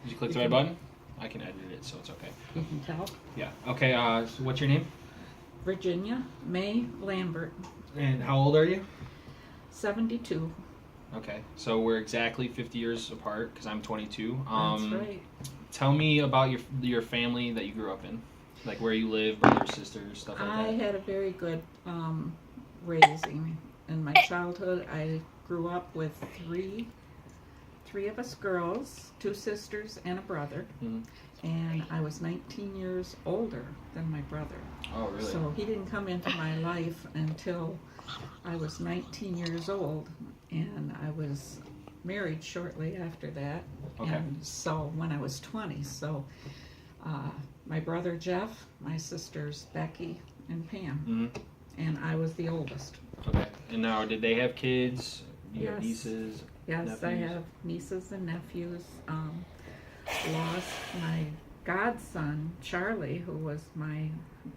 Did you click the right button? I can edit it, so it's okay. You can tell. Yeah. Okay. So what's your name? Virginia May Lambert, And how old are you? 72. Okay. So we're exactly 50 years apart because I'm 22. That's right. Tell me about your family that you grew up in, like where you live, brothers, sisters, stuff like I that. had a very good raising in my childhood. I grew up with three of us girls, 2 sisters and a brother. Mhm. And I was 19 years older than my brother. Oh, really? So he didn't come into my life until I was 19 years old, and I was married shortly after that. Okay. And so when I was 20, so my brother Jeff, my sisters Becky and Pam, and I was the oldest. Okay. And now, did they have kids? You have Yes. nieces? Yes, nephews? I have nieces and nephews. Lost my godson, Charlie, who was my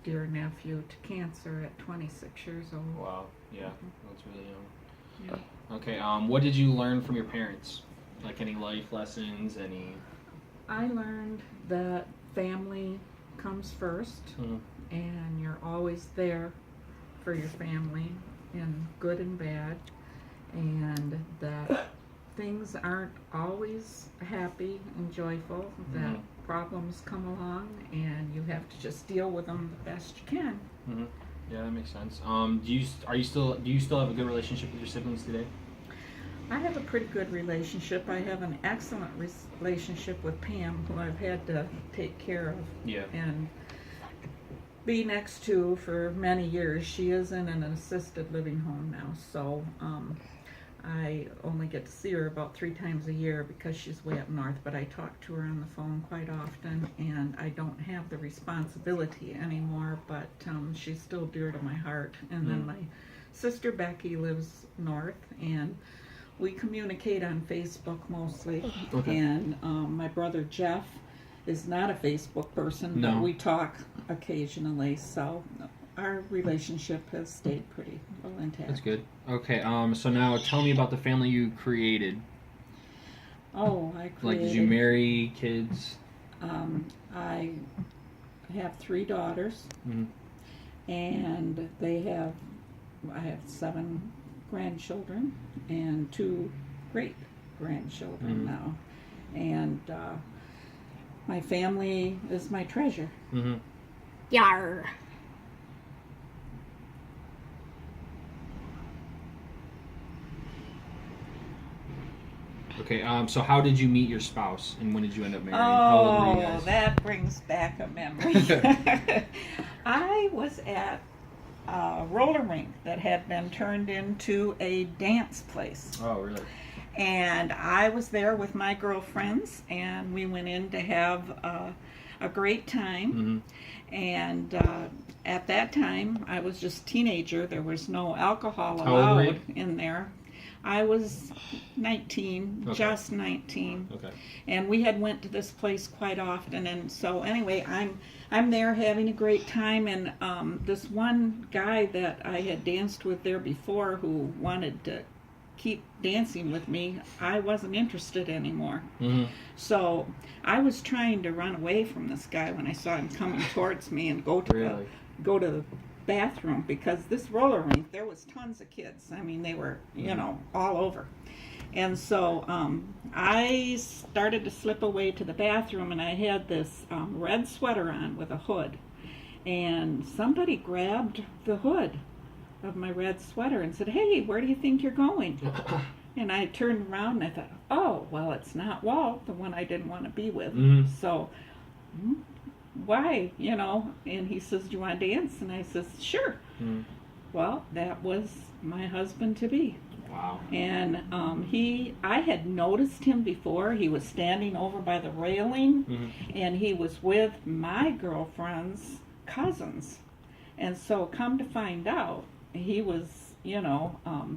dear nephew, to cancer at 26 years old. Wow. Yeah. That's really young. Yeah. Okay. What did you learn from your parents? Like any life lessons? Any? I learned that family comes first, and you're always there for your family in good and bad, and that things aren't always happy and joyful, that problems come along and you have to just deal with them the best you can. Yeah, that makes sense. Do you still have a good relationship with your siblings today? I have a pretty good relationship. I have an excellent relationship with Pam, who I've had to take care of Yeah. and be next to for many years. She is in an assisted living home now, so I only get to see her about 3 times a year because she's way up north, but I talk to her on the phone quite often, and I don't have the responsibility anymore, but she's still dear to my heart. And then my sister Becky lives north, and we communicate on Facebook mostly. Okay. And my brother Jeff is not a Facebook person, No. but we talk occasionally, so our relationship has stayed pretty well intact. That's good. Okay. So now tell me about the family you created. Oh, I created... Like, did you marry, kids? I have 3 daughters, and I have 7 grandchildren and 2 great-grandchildren now. And my family is my treasure. Yar. Okay. So how did you meet your spouse, and when did you end up marrying? How old were you Oh, guys? that brings back a memory. I was at a roller rink that had been turned into a dance place. Oh, really? And I was there with my girlfriends, and we went in to have a great time. And at that time, I was just a teenager. There was no alcohol How old were you? allowed in there. I was 19, Okay. just 19. Okay. And we had went to this place quite often, and so anyway, I'm there having a great time, and this one guy that I had danced with there before, who wanted to keep dancing with me, I wasn't interested anymore. So I was trying to run away from this guy when I saw him coming towards me and go to the bathroom, because this roller rink, there was tons of kids. I mean, they were, all over. And so I started to slip away to the bathroom, and I had this red sweater on with a hood. And somebody grabbed the hood of my red sweater and said, "Hey, where do you think you're going?" And I turned around and I thought, oh, well, it's not Walt, the one I didn't want to be with. So, why, And he says, "Do you want to dance?" And I says, "Sure." Well, that was my husband-to-be. Wow. And I had noticed him before. He was standing over by the railing, and he was with my girlfriend's cousins. And so come to find out, he was,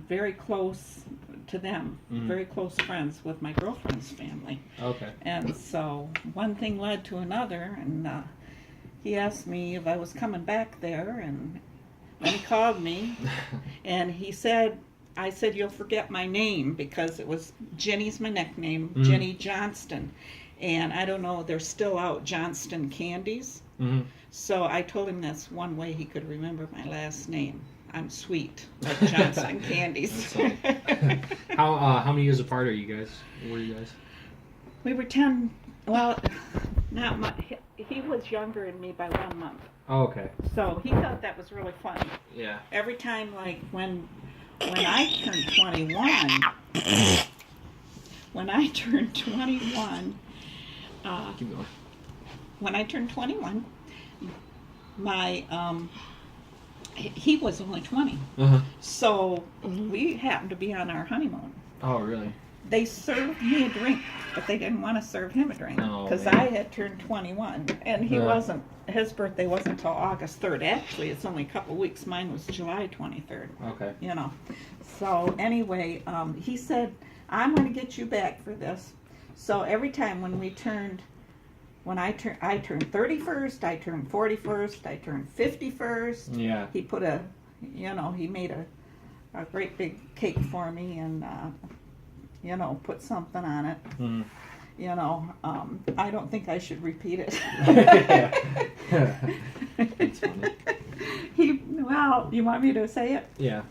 very close to them, very close friends with my girlfriend's family. Okay. And so one thing led to another, and he asked me if I was coming back there, and then he called me, and he said, I said, you'll forget my name because it was Jenny's my nickname, Mm-hmm. Jenny Johnston. And I don't know, they're still out, Johnston Candies. Mm-hmm. So I told him that's one way he could remember my last name. I'm sweet, like Johnston Candies. How many years apart are you guys? Were you guys? We were 10, well, not much. He was younger than me by 1 month. Oh, okay. So he thought that was really funny. Yeah. Every time, like, when I turned 21, when I turned 21, Keep going. when I turned 21, my, he was only 20. Uh-huh. So we happened to be on our honeymoon. Oh, really? They served me a drink, but they didn't want to serve him a drink Oh, because man. I had turned 21 and he Yeah. wasn't. His birthday wasn't until August 3rd. Actually, it's only a couple weeks. Mine was July 23rd. Okay. You know. So anyway, he said, "I'm going to get you back for this." So every time when I turned 31st, I turned 41st, I turned 51st. Yeah. He put he made a great big cake for me and, put something on it. Mm. I don't think I should repeat it. That's funny. You want me to say it? Yeah.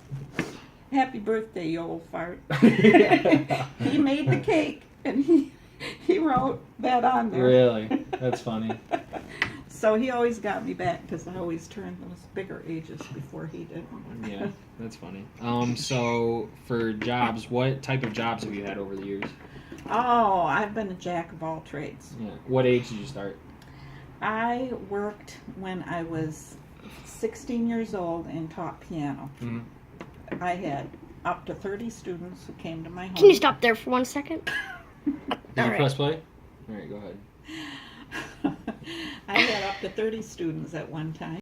Happy birthday, you old fart. He made the cake and he wrote that on there. Really? That's funny. So he always got me back because I always turned those bigger ages before he did. Yeah, that's funny. So for jobs, what type of jobs have you had over the years? Oh, I've been a jack of all trades. Yeah. What age did you start? I worked when I was 16 years old and taught piano. Mhm. I had up to 30 students who came to my home. Can you stop there for 1 second? Did you All right. press play? All right, go ahead. I had up to 30 students at one time.